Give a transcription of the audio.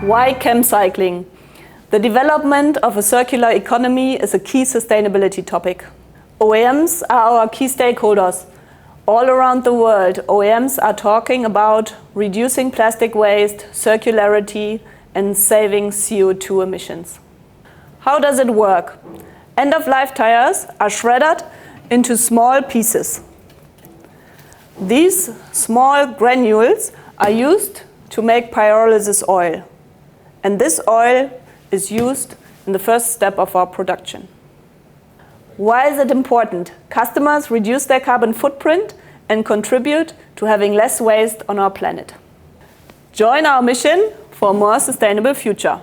Why ChemCycling? The development of a circular economy is a key sustainability topic. OEMs are our key stakeholders. All around the world, OEMs are talking about reducing plastic waste, circularity, and saving CO2 emissions. How does it work? End-of-life tires are shredded into small pieces. These small granules are used to make pyrolysis oil. And this oil is used in the first step of our production. Why is it important? Customers reduce their carbon footprint and contribute to having less waste on our planet. Join our mission for a more sustainable future.